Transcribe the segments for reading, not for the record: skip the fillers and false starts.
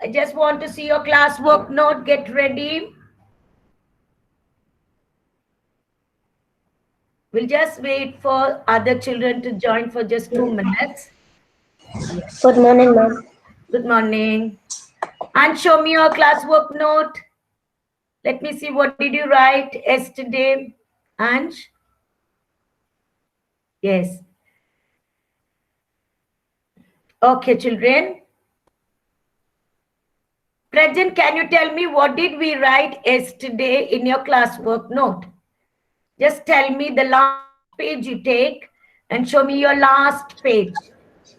I just want to see your classwork note. Get ready. We'll just wait for other children to join for just 2 minutes. Good morning, ma'am. Good morning. And show me your classwork note. Let me see, what did you write yesterday, Ansh? Yes. Okay, children. Prajan, can you tell me what did we write yesterday in your classwork note? Just tell me the last page you take and show me your last page.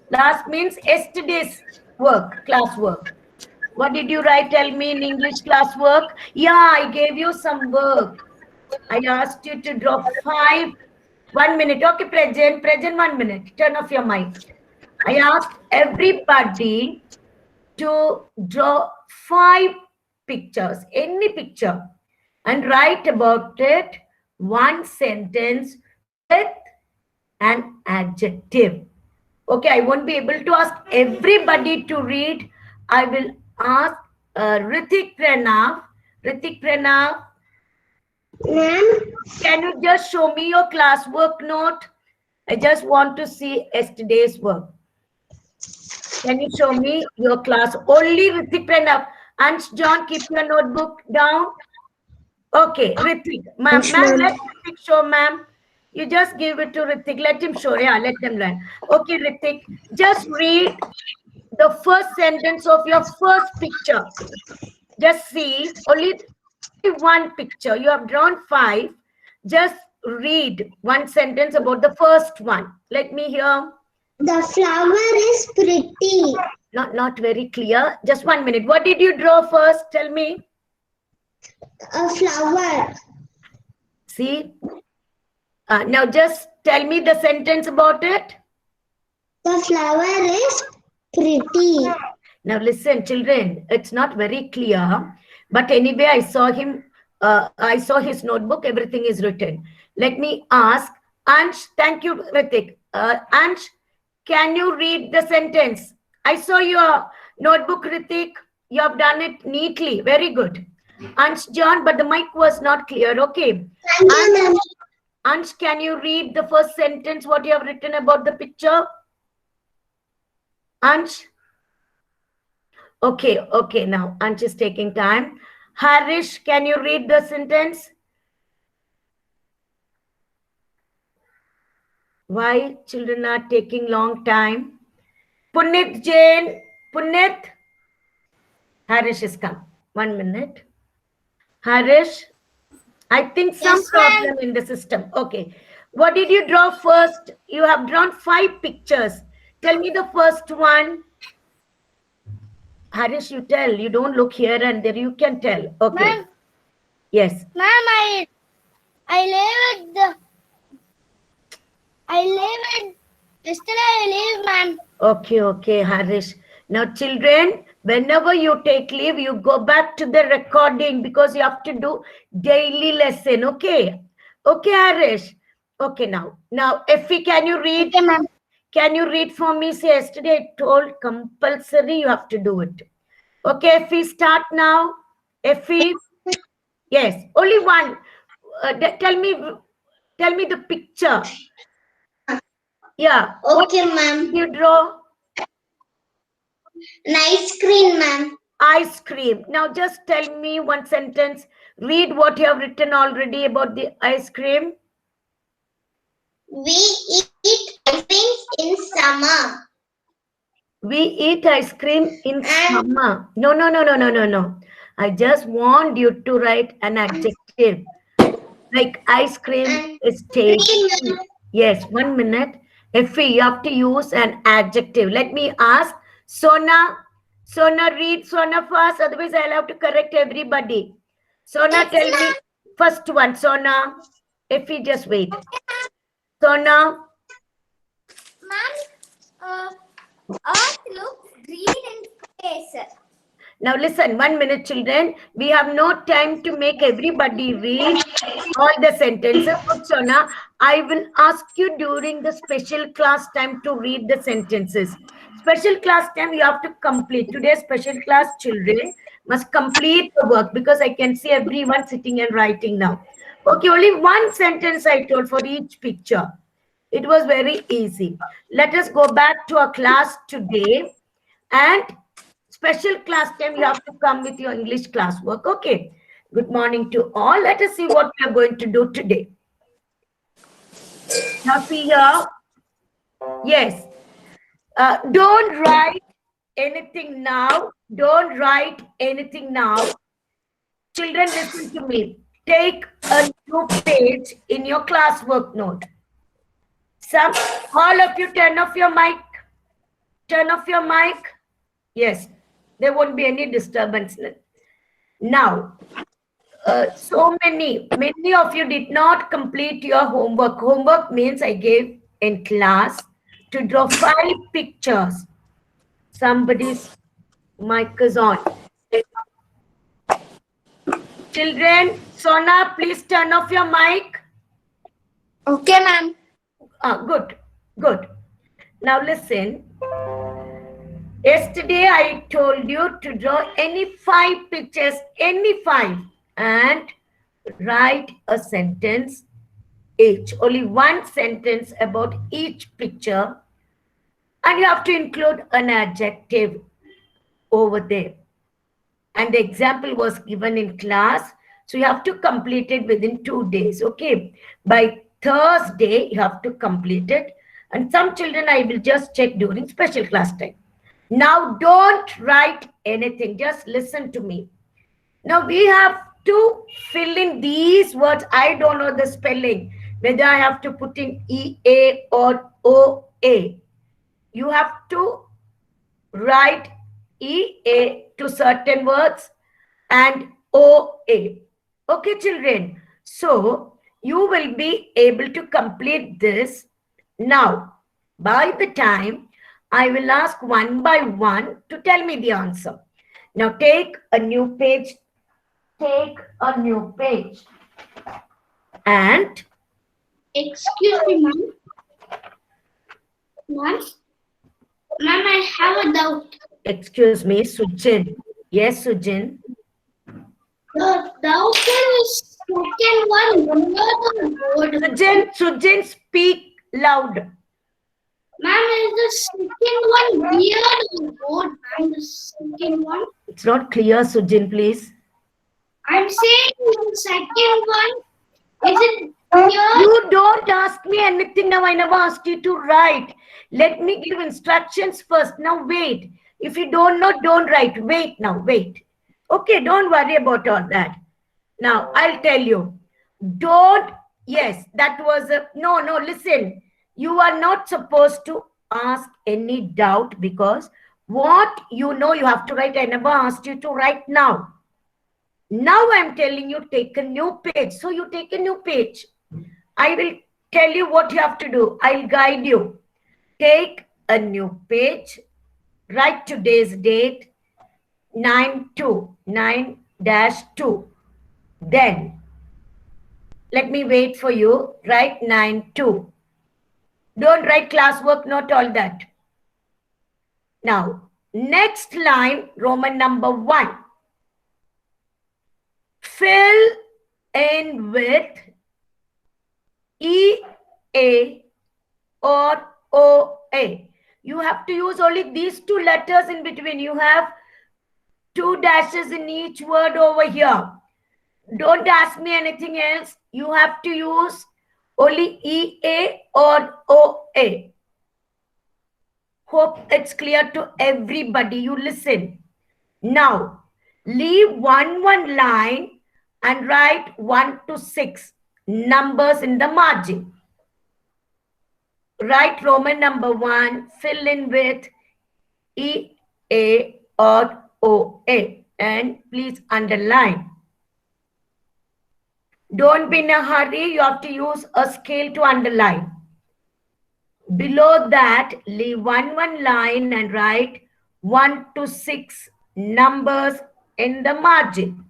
Last means yesterday's work, classwork. What did you write? Tell me in English classwork. Yeah, I gave you some work. I asked you to draw 5. 1 minute. Okay, Prajan. Prajan, 1 minute. Turn off your mic. I asked everybody to draw 5 pictures, any picture, and write about it one sentence with an adjective. Okay, I won't be able to ask everybody to read. I will ask Ritik Pranav. Ritik Pranav, Ma'am, can you just show me your classwork note? I just want to see yesterday's work. Can you show me your class? Only Ritik Pranav. And John, keep your notebook down. Okay, Ritik. Ma'am, let Ritik show, ma'am. You just give it to Ritik. Let him show. Yeah, let them learn. Okay, Ritik, just read the first sentence of your first picture. Just see, only one picture. You have drawn 5. Just read one sentence about the first one. Let me hear. the flower is pretty. Not very clear. Just 1 minute. What did you draw first? Tell me. A flower. See? Now just tell me the sentence about it. The flower is pretty. Now listen, children, it's not very clear. But anyway, I saw him. I saw his notebook. Everything is written. Let me ask. Ansh, thank you, Ritik. Ansh, can you read the sentence? I saw your notebook, Ritik. You have done it neatly. Very good. Ansh, John, but the mic was not clear. Okay. Thank you, ma'am. Ansh, can you read the first sentence, what you have written about the picture? Ansh? Okay, now Ansh is taking time. Harish, can you read the sentence? Why children are taking long time? Punit Jain, Punit? Harish is come. 1 minute. Harish, I think some problem in the system. Okay. What did you draw first? You have drawn 5 pictures. Tell me the first one. Harish, you tell. You don't look here and there. You can tell. Okay. Yes. Ma'am, yesterday I leave, ma'am. Okay, Harish. Now, children, whenever you take leave, you go back to the recording because you have to do daily lesson. Okay, Harish. Okay, now, Effie, can you read? Okay, ma'am. Can you read for me? Say, yesterday I told compulsory you have to do it. Okay, Effie, start now. Effie, yes, only one. Tell me the picture. Yeah. Okay, ma'am. You draw An ice cream, ma'am. ice cream. Now just tell me one sentence. Read what you have written already about the ice cream. We eat ice cream in summer. We eat ice cream in summer. No. I just want you to write an adjective. Like ice cream is tasty. Yes, 1 minute. Effie, you have to use an adjective. Let me ask Sona. Sona, read Sona first. Otherwise, I'll have to correct everybody. Sona, tell me first one. Sona. Effie, just wait. Sona. Ma'am, earth looks green in space. Now listen, 1 minute, children. We have no time to make everybody read all the sentences. Sona, I will ask you during the special class time to read the sentences. Special class time you have to complete. Today's special class children must complete the work because I can see everyone sitting and writing now. Okay, only one sentence I told for each picture. It was very easy. Let us go back to our class today, and special class time you have to come with your English classwork. Okay. Good morning to all. Let us see what we are going to do today. Now see here. Yes. Don't write anything now. Don't write anything now. Children, listen to me. Take a new page in your classwork note. All of you turn off your mic. Turn off your mic. Yes, there won't be any disturbance. Now, so many of you did not complete your homework. Homework means I gave in class to draw 5 pictures. Somebody's mic is on. Children, Sona, please turn off your mic. Okay, ma'am. Good, good. Now listen. Yesterday I told you to draw any 5 pictures, any 5, and write a sentence each. Only one sentence about each picture, and you have to include an adjective over there. And the example was given in class, so you have to complete it within 2 days. Okay, by Thursday you have to complete it, and some children I will just check during special class time. Now don't write anything, just listen to me. Now we have to fill in these words. I don't know the spelling, whether I have to put in EA or OA. You have to write EA to certain words and OA. Okay, children. So you will be able to complete this now. By the time I will ask one by one to tell me the answer. Now take a new page. Take a new page. And Excuse me, ma'am. Ma'am, I have a doubt. excuse me, Sujin. Yes, Sujin. The doubt is second one near the board. Sujin, speak loud. Ma'am, is the second one near the board? And the second one? It's not clear, Sujin, please. I'm saying the second one, is it clear? You don't ask me anything now. I never asked you to write. Let me give instructions first. Now wait. If you don't know, don't write. Wait now, wait. Okay, don't worry about all that. Now, I'll tell you. Don't, yes, that was a, no, listen. You are not supposed to ask any doubt because what you know you have to write. I never asked you to write now. Now I'm telling you, take a new page. So you take a new page. I will tell you what you have to do. I'll guide you. Take a new page. Write today's date, 9-2, 9-2. Then, let me wait for you. Write 9-2. Don't write classwork, not all that. Now, next line, Roman number 1. Fill in with EA or OA. You have to use only these 2 letters in between. You have 2 dashes in each word over here. Don't ask me anything else. You have to use only EA or OA. Hope it's clear to everybody. You listen. Now, leave one line and write 1 to 6 numbers in the margin. Write Roman number 1, fill in with EA or OA, and please underline. Don't be in a hurry. You have to use a scale to underline. Below that, leave one line and write 1 to 6 numbers in the margin.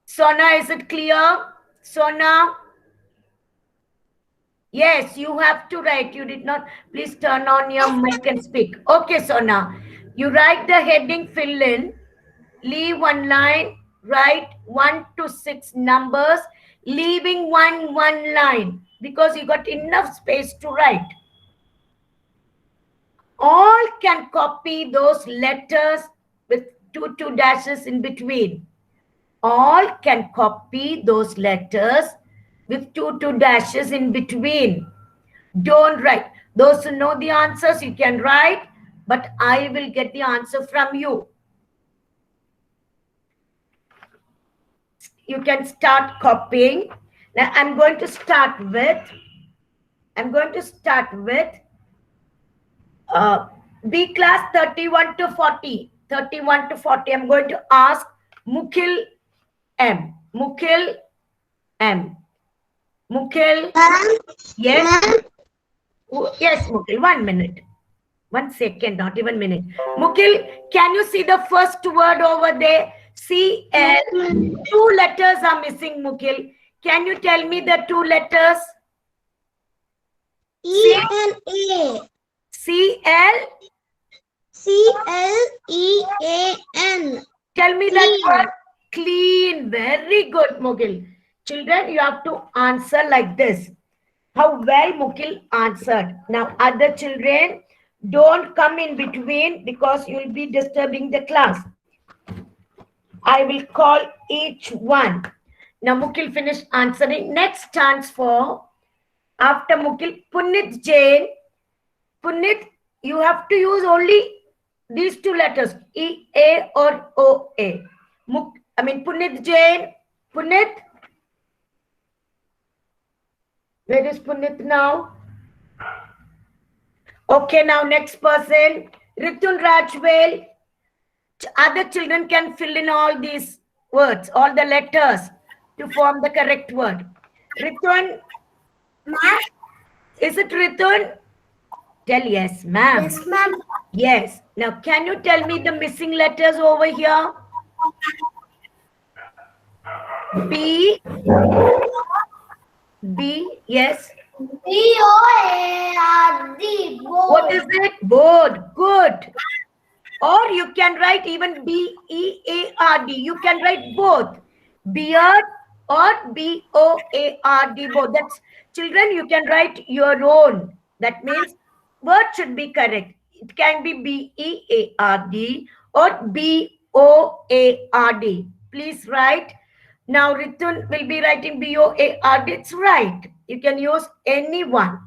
Sona, is it clear? Sona? Yes, you have to write. You did not. Please turn on your mic and speak. Okay, so now you write the heading, fill in, leave one line, write 1 to 6 numbers, leaving one line because you got enough space to write. All can copy those letters with two dashes in between. All can copy those letters with two dashes in between. Don't write. Those who know the answers, you can write, but I will get the answer from you. You can start copying. Now I'm going to start with B class 31 to 40. 31 to 40. I'm going to ask Mukhil M. Mukhil M. Mukhil. Yes. Yes, Mukhil. 1 minute. 1 second, not even minute. Mukhil, can you see the first word over there? CL. 2 letters are missing, Mukhil. Can you tell me the 2 letters? E and A. CL. CLEAN. Tell me that word. Clean. Very good, Mukhil. Children, you have to answer like this. How well Mukhil answered. Now, other children, don't come in between because you will be disturbing the class. I will call each one. Now, Mukhil finished answering. Next chance for, after Mukhil, Punit Jain. Punit, you have to use only these 2 letters, E-A or O-A. Punit Jain. Punit. Where is Punit now? Okay, now next person. Ritun Rajwell. Other children can fill in all these words, all the letters to form the correct word. Ritun. Ma'am? Is it Ritun? Tell yes, ma'am. Yes, ma'am. Yes. Now, can you tell me the missing letters over here? B. B. Yes. B-O-A-R-D. What is it? Board. Good. Or you can write even B-E-A-R-D. You can write both. Beard or B-O-A-R-D. Both. That's, children, you can write your own. That means word should be correct. It can be B-E-A-R-D or B-O-A-R-D. Please write. Now, Ritun will be writing B-O-A-R-D. It's right. You can use any one.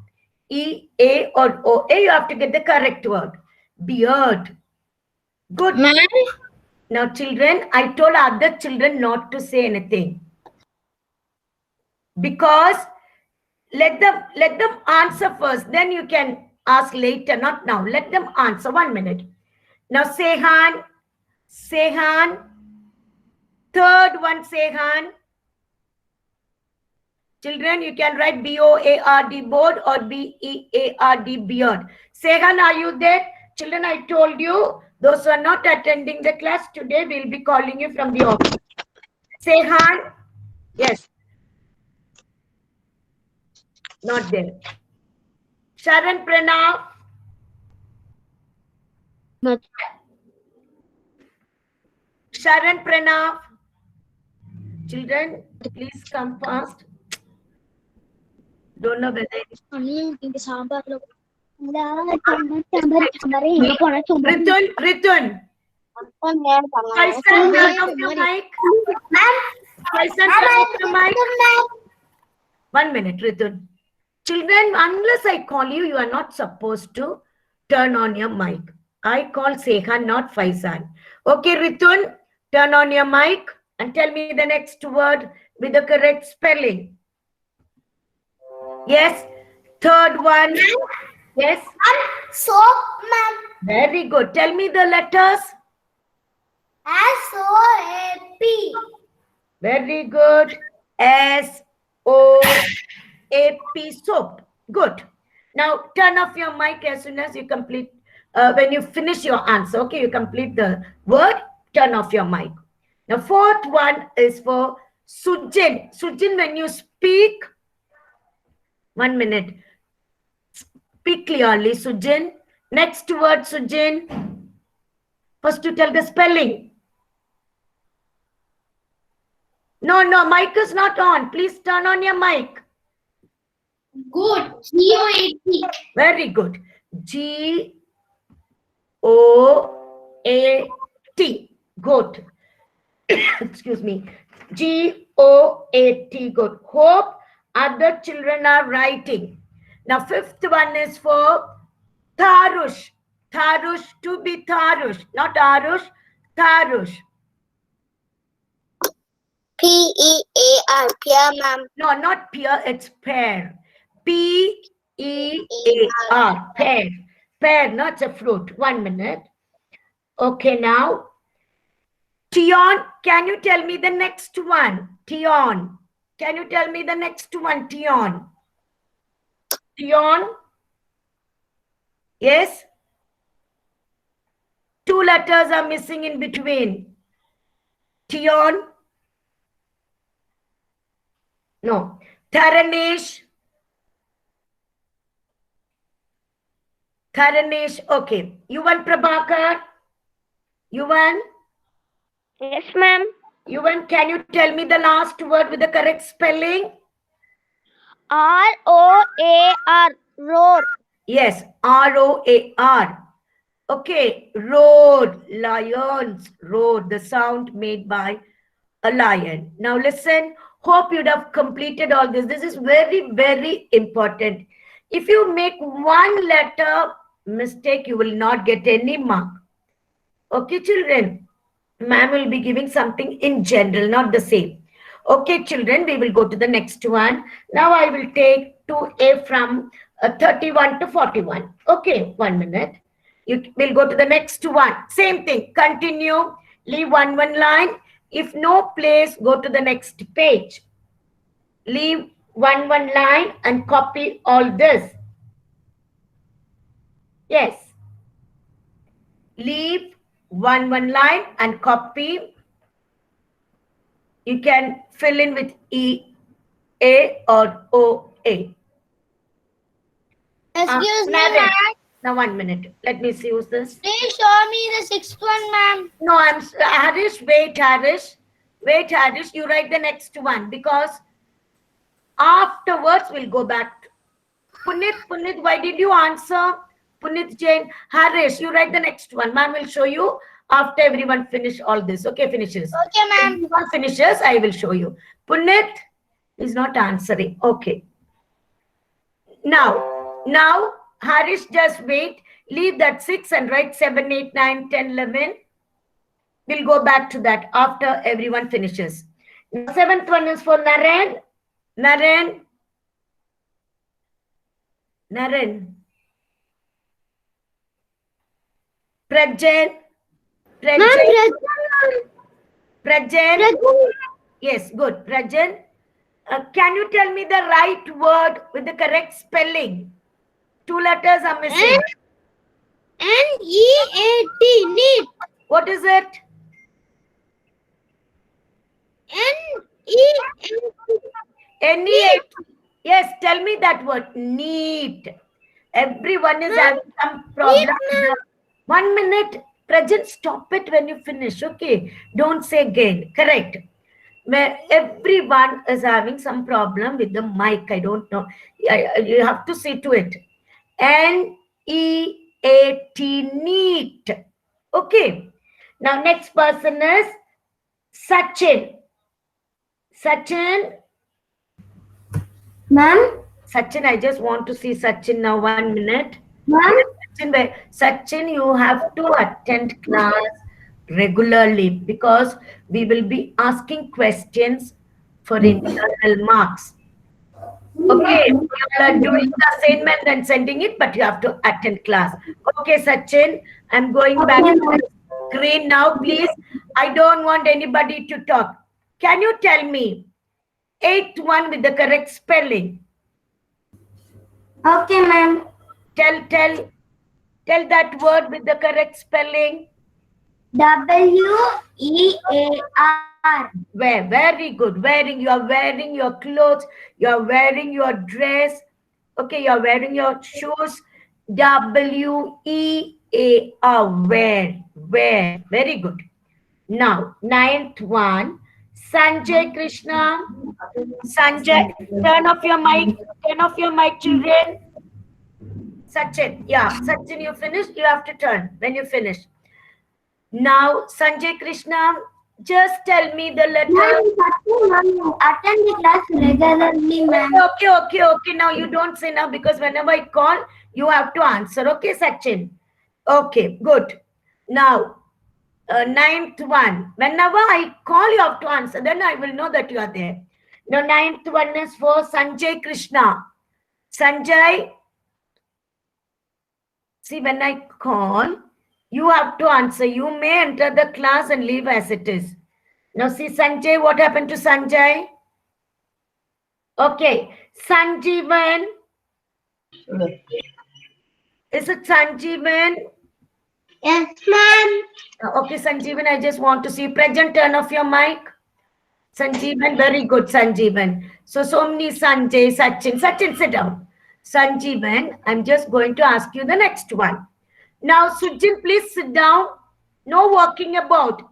E-A or O-A. You have to get the correct word. Beard. Good. Now, children, I told other children not to say anything. Because let them answer first. Then you can ask later, not now. Let them answer. 1 minute. Now, Sehan. Third one, Sehan. Children, you can write B-O-A-R-D, board, or B-E-A-R-D, beard. Sehan, are you there? Children, I told you, those who are not attending the class today, we'll be calling you from the office. Sehan? Yes. Not there. Sharan Pranav? Not. Sharan Pranav? Children, please come fast. Don't know whether Ritun. Faisan, turn off your mic. Faisan, turn off your mic. 1 minute, Ritun. Children, unless I call you, you are not supposed to turn on your mic. I call Sehan, not Faisan. Okay, Ritun, turn on your mic and tell me the next word with the correct spelling. Yes. Third one. Yes. Soap, ma'am. Very good. Tell me the letters. S-O-A-P. Very good. S-O-A-P, soap. Good. Now turn off your mic as soon as you complete, when you finish your answer. Okay, you complete the word, turn off your mic. Now fourth one is for Sujin. Sujin, when you speak, 1 minute. Speak clearly, Sujin. Next word, Sujin. First you tell the spelling. No, mic is not on. Please turn on your mic. Goat. G-O-A-T. Very good. G-O-A-T. Goat. Excuse me. G-O-A-T. Goat. Hope other children are writing. Now, fifth one is for Tharush. Tharush, to be Tharush. Not Arush. Tharush. P-E-A-R, pear, ma'am. No, not pear, it's pear. P-E-A-R, pear. Pear, not a fruit. 1 minute. Okay, now. Tion, can you tell me the next one? Tion. Can you tell me the next one, Tion? Tion? Yes? 2 letters are missing in between. Tion? No. Tharanish? Tharanish, okay. Yuvan Prabhakar? Yuvan? Yes, ma'am. Yuvan, can you tell me the last word with the correct spelling? R-O-A-R, roar. Yes, R-O-A-R. Okay, road, lions, road, the sound made by a lion. Now listen, hope you'd have completed all this. This is very, very important. If you make one letter mistake, you will not get any mark. Okay, children? Ma'am will be giving something in general, not the same. Okay, children, we will go to the next one. Now I will take 2A from 31 to 41. Okay, 1 minute. You will go to the next one. Same thing. Continue. Leave one line. If no place, go to the next page. Leave one line and copy all this. Yes. Leave one line and copy. You can fill in with E, A or O, A. Excuse me, Naren. ma'am. Now 1 minute. Let me see who's this. Please show me the sixth one, ma'am. No, I'm Harish. Wait, Harish. Wait, Harish. You write the next one because afterwards we'll go back. Punit, why did you answer? Punit Jain. Harish, you write the next one. Ma'am will show you after everyone finish all this. Okay, finishes. Okay, ma'am. Everyone finishes, I will show you. Punit is not answering. Okay. Now, Harish, just wait. Leave that 6 and write 7, 8, 9, 10, 11. We'll go back to that after everyone finishes. Now, 7th one is for Naren. Naren. Prajan. Yes, good. Prajan. Can you tell me the right word with the correct spelling? 2 letters are missing. N-E-A-T, neat. What is it? N-E-A-T. N-E-A-T. Yes, tell me that word. Neat. Everyone is having some problem. 1 minute. Prajan, stop it when you finish. Okay. Don't say again. Correct. Where everyone is having some problem with the mic. I don't know. You have to see to it. N-E-A-T, neat. Okay. Now, next person is Sachin. Sachin. Ma'am? Sachin, I just want to see Sachin now. 1 minute. Ma'am? Sachin, you have to attend class regularly because we will be asking questions for internal marks. Okay, you are doing the assignment and sending it, but you have to attend class. Okay, Sachin, I'm going back to the screen now, please. I don't want anybody to talk. Can you tell me 8th one with the correct spelling? Okay, ma'am. Tell that word with the correct spelling. W-E-A-R. Very good. You are wearing your clothes, you are wearing your dress. Okay, you're wearing your shoes. W-E-A-R, wear, wear. Very good. Now, ninth one, Sanjay Krishna. Sanjay, turn off your mic. Turn off your mic, children. Sachin, yeah, Sachin, you finished. You have to turn when you finish. Now, Sanjay Krishna, just tell me the letter. Attend the class regularly, ma'am. Okay. Now you don't say now because whenever I call, you have to answer. Okay, Sachin. Okay, good. Now, ninth one. Whenever I call, you have to answer. Then I will know that you are there. Now, ninth one is for Sanjay Krishna. Sanjay, see, when I call, you have to answer. You may enter the class and leave as it is. Now, see, Sanjay, what happened to Sanjay? Okay, Sanjeevan. Is it Sanjeevan? Yes, ma'am. Okay, Sanjeevan, I just want to see. Present, turn off your mic. Sanjeevan, very good, Sanjeevan. So many Sanjay, Sachin. Sachin, sit down. Sanjeevan, I'm just going to ask you the next one. Now, Sujin, please sit down. No walking about.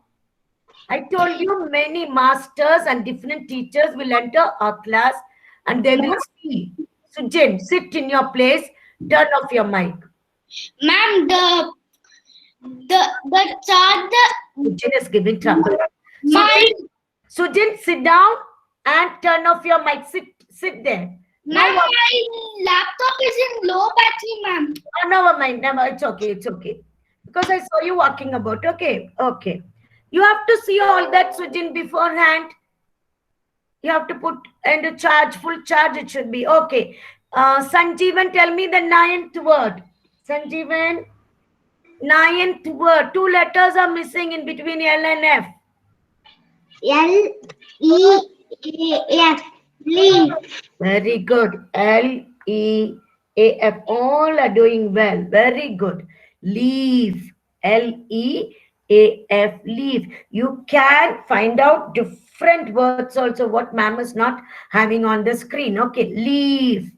I told you many masters and different teachers will enter our class and they will see. Sujin, sit in your place. Turn off your mic. Ma'am, the chart, Sujin is giving trouble. my Sujin, sit down and turn off your mic. Sit there. ma'am, my laptop is in low battery, ma'am. Oh, never mind. Never. It's okay. Because I saw you walking about. Okay. You have to see all that, Sujin, beforehand. You have to put in the charge, full charge it should be. Okay. Sanjeevan, tell me the ninth word. Sanjeevan, ninth word. 2 letters are missing in between L and F. L-E-A-F. Leaf. Very good. L-E-A-F. All are doing well. Very good. Leaf. L-E-A-F. Leaf. You can find out different words also what ma'am is not having on the screen. Okay. Leaf.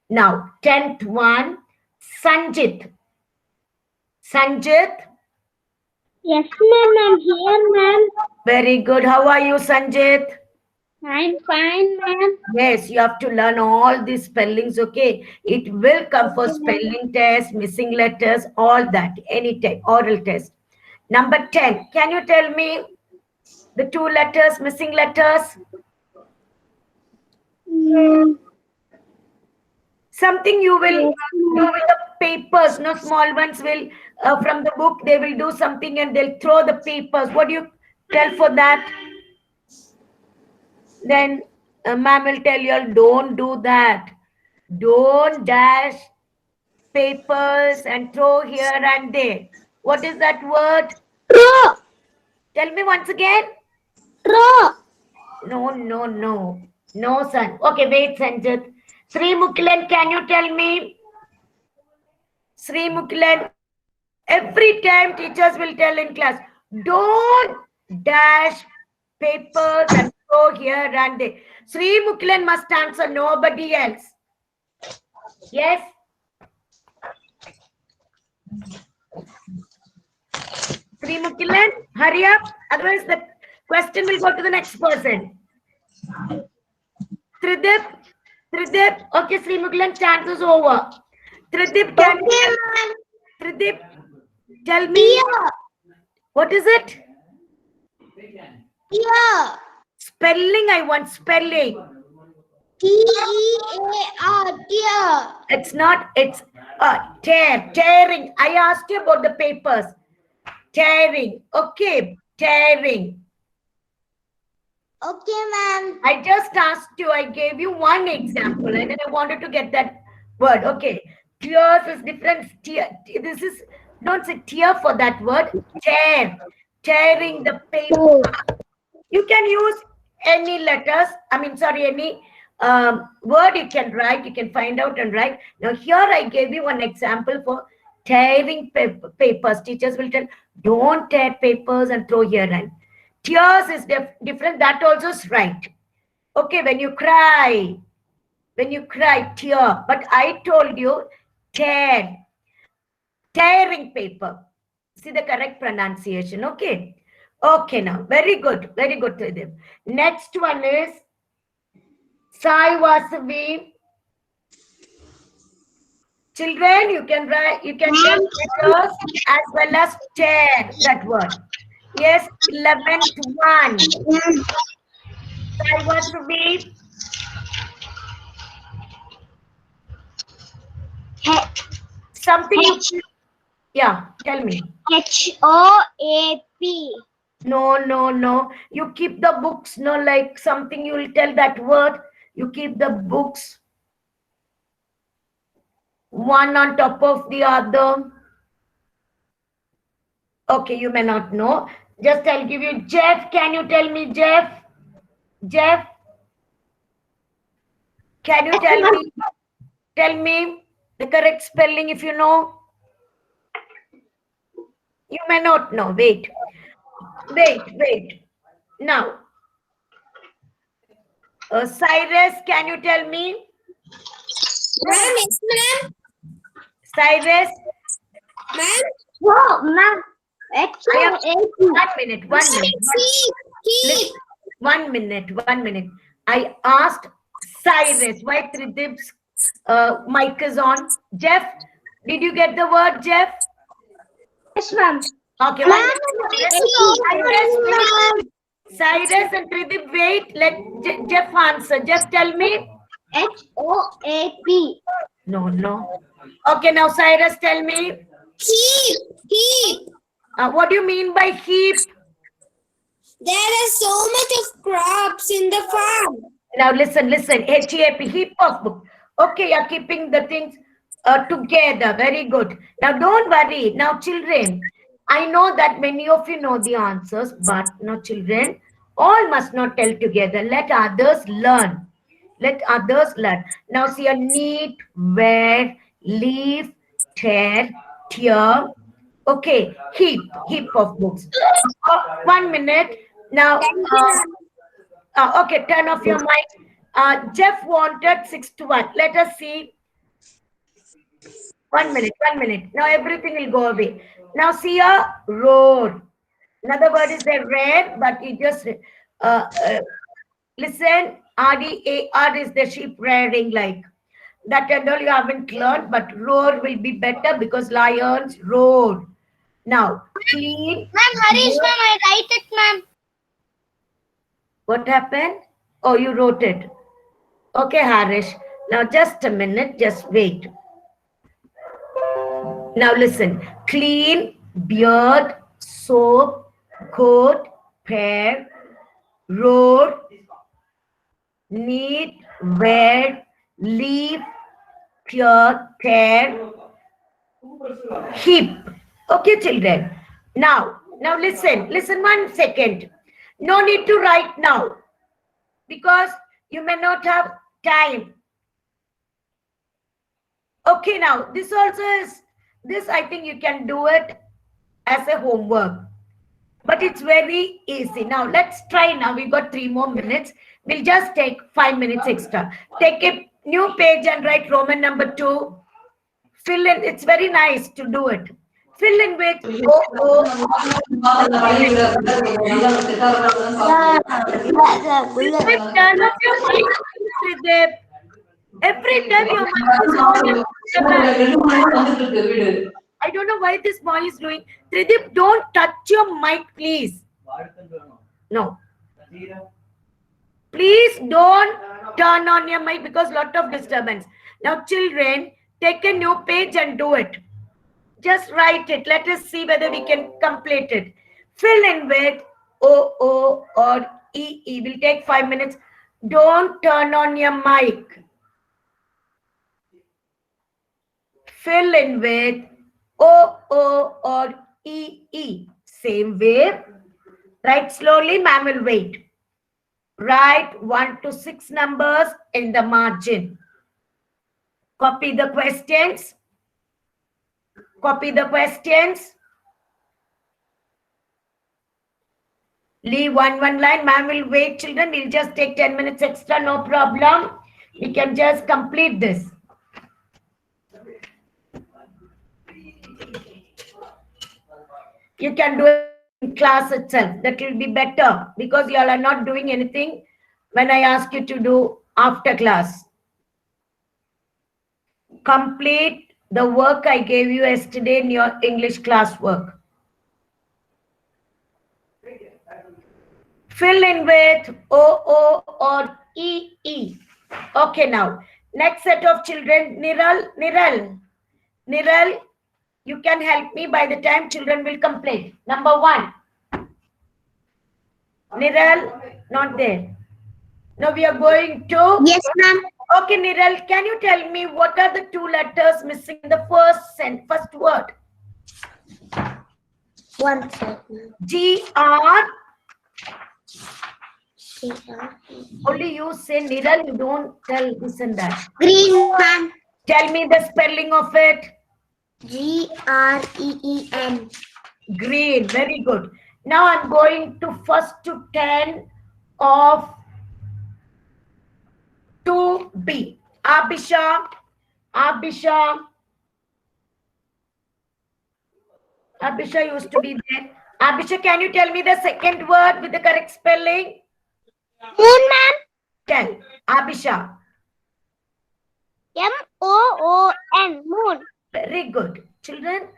Now, 10th one. Sanjit. Sanjit. Yes, ma'am. I'm here, ma'am. Very good. How are you, Sanjit? I'm fine, ma'am. Yes, you have to learn all these spellings, okay? It will come for spelling test, missing letters, all that, anytime, oral test. Number 10, can you tell me the 2 letters, missing letters? Something you will do with the papers, no small ones will, from the book, they will do something and they'll throw the papers. What do you tell for that? Then ma'am will tell you all, don't do that. Don't dash papers and throw here and there. What is that word? Throw. Tell me once again. Throw. No, son. Okay, wait, Sanjit. Sri Mukilan, can you tell me? Sri Mukilan, every time teachers will tell in class, don't dash papers and throw here and there. Sri Mukilan must answer, nobody else. Yes? Sri Mukilan, hurry up. Otherwise, the question will go to the next person. Tridip. Okay, Sri Mukilan, chance is over. Tridip, Tridip, tell me. Deer. What is it? Deer. Spelling, I want spelling. T-E-A-R. Deer. It's not, it's tearing. I asked you about the papers. Tearing. Okay, tearing. Okay, ma'am. I just asked you, I gave you one example and then I wanted to get that word. Okay, tears is different. This is, don't say tear for that word. Tearing the paper. You can use any letters. Any word you can write. You can find out and write. Now here I gave you one example for tearing papers. Teachers will tell, don't tear papers and throw here and. Tears is different. That also is right. Okay, when you cry, When you cry, tear. But I told you, tear. Tearing paper. See the correct pronunciation. Okay. Okay, now. Very good. Very good to them. Next one is Sai Vasavi. Children, you can write, you can get letters as well as tear that word. Yes, 11th one. Sai Vasavi. Something you, yeah, tell me. HOAP. No. You keep the books, no, like something you will tell that word. You keep the books one on top of the other. Okay, you may not know. Just I'll give you Jeff. Can you tell me, Jeff? Jeff? Can you tell me the correct spelling if you know? You may not know. Wait. Now, Cyrus, can you tell me? Ma'am, yes, ma'am. Cyrus? Ma'am. Whoa, ma'am. HOAP. 1 minute. Keep. Listen, 1 minute. I asked Cyrus. Why Tridip's mic is on? Jeff, did you get the word, Jeff? Yes, ma'am. Okay. Cyrus and Tridip, wait. Let Jeff answer. Jeff, tell me. HOAP. No. Okay, now Cyrus, tell me. Heap. What do you mean by heap? There is so much of crops in the farm. Now listen. HEAP, heap of book. Okay, you're keeping the things together. Very good. Now don't worry. Now children, I know that many of you know the answers, but no children, all must not tell together. Let others learn. Now see a neat, wear, leaf, tear, tear. Okay, heap of books. 1 minute. Now, okay, turn off your mic. Jeff wanted 6 to 1. Let us see. 1 minute. Now everything will go away. Now see a roar. Another word is a rare, but you just listen. RDAR is the sheep rearing like. That and all you haven't learned, but roar will be better because lions roar. Now, clean. Ma'am, Harish, ma'am, I write it, ma'am. What happened? Oh, you wrote it. Okay, Harish. Now, just a minute. Just wait. Now, listen. Clean, beard, soap, coat, pair, roar, neat, wear, leaf, clear, tear, heap. Okay, children. Now listen 1 second. No need to write now because you may not have time. Okay, now this also is, this I think you can do it as a homework, but it's very easy. Now let's try now. We got 3 more minutes. We'll just take 5 minutes extra. Take a new page and write Roman number 2. Fill in. It's very nice to do it. Fill in with turn off your mic, Tridip. Every time your mic is on. I don't know why this boy is doing. Tridip, don't touch your mic, please. No. Please don't turn on your mic because lot of disturbance. Now, children, take a new page and do it. Just write it. Let us see whether we can complete it. Fill in with O or EE. Will take 5 minutes. Don't turn on your mic. Fill in with O or EE. Same way. Write slowly. Ma'am will wait. Write 1 to 6 numbers in the margin. Copy the questions. Leave one line. Ma'am will wait, children. We'll just take 10 minutes extra. No problem. We can just complete this. You can do it in class itself. That will be better because you all are not doing anything when I ask you to do after class. Complete the work I gave you yesterday in your English classwork. Fill in with O or EE. Okay, now next set of children, Niral, you can help me by the time children will complete. Number 1. Niral, not there. Now we are going to. Yes, ma'am. Okay, Niral, can you tell me what are the 2 letters missing in the first word? 1 second. GR. Only you say Niral, you don't tell this and that. Green, ma'am. Tell me the spelling of it. GREEN. Green, very good. Now I'm going to first to 10 of 2B. Abisha used to be there. Abisha, can you tell me the second word with the correct spelling? Moon, ma'am. Tell. Abisha. MOON. Moon. Very good. Children,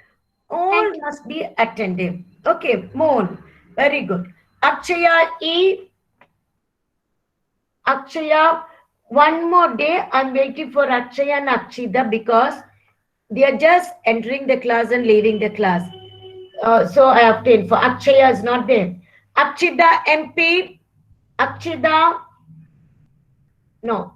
all must be attentive. Okay, Moon. Very good. Akshaya E. Akshaya, one more day. I'm waiting for Akshaya and Akshida because they are just entering the class and leaving the class. So I have to inform. Akshaya is not there. Akshida MP. Akshida. No.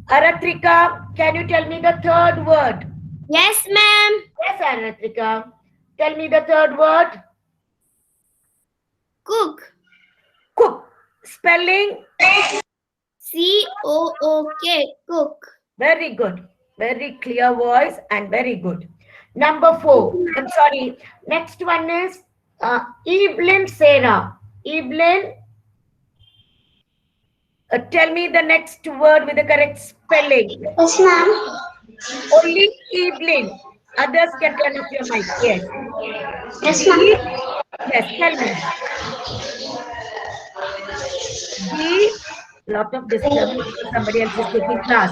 Aratrika, can you tell me the third word? Yes, ma'am. Yes, Aratrika. Tell me the third word. Cook. Cook. Spelling. COOK. Cook. Very good. Very clear voice and very good. Number 4. I'm sorry. Next one is Evelyn Sarah. Evelyn, tell me the next word with the correct spelling. Yes, ma'am. Only Evelyn. Others can turn off your mic. Yes. Yes, ma'am. Yes, tell me. D. Lot of disturbance because somebody else is taking class.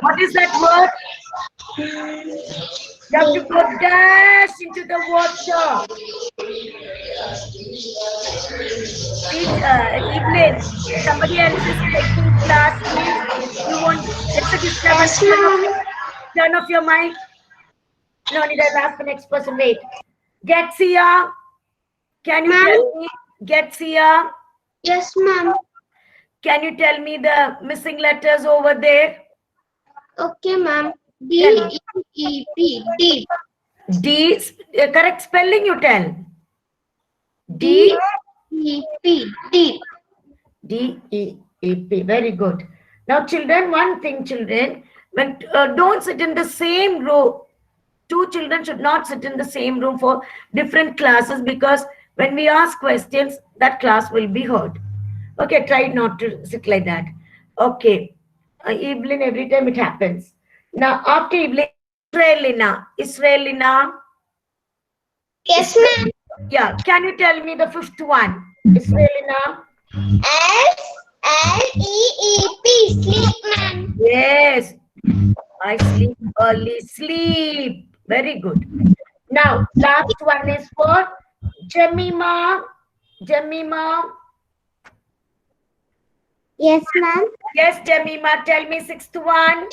What is that word? You have to go dash into the water. Evelyn, somebody else is taking class, please. You won't. It's a disturbance. Turn off your mic. No need. I'll ask the next person. Wait. Getsia, can you tell me? Getsia, Yes, ma'am. can you tell me the missing letters over there? Okay, ma'am. DEEP. Deep. D. Correct spelling. You tell. D. DEEP. Deep. DEEP. Very good. Now, children, one thing, children, when don't sit in the same row. 2 children should not sit in the same room for different classes because when we ask questions, that class will be heard. Okay, try not to sit like that. Okay, Evelyn, every time it happens. Now, after Evelyn, Israelina. Yes, ma'am. Yeah, can you tell me the 5th one? Israelina. SLEEP. Sleep, ma'am. Yes, I sleep early. Sleep. Very good. Now, last one is for Jemima. Jemima. Yes, ma'am. Yes, Jemima, tell me 6th one.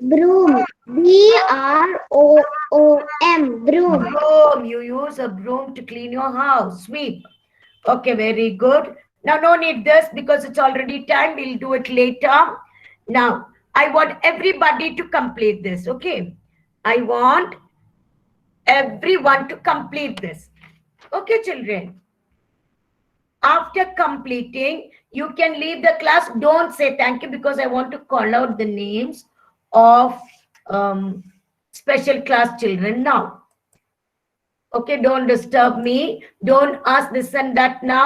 Broom. BROOM. Broom. Broom. You use a broom to clean your house. Sweep. Okay, very good. Now, no need this because it's already time. We'll do it later. Now, I want everybody to complete this. Okay. I want everyone to complete this. Okay, children. After completing, you can leave the class. Don't say thank you because I want to call out the names of special class children now. Okay, don't disturb me. Don't ask this and that now.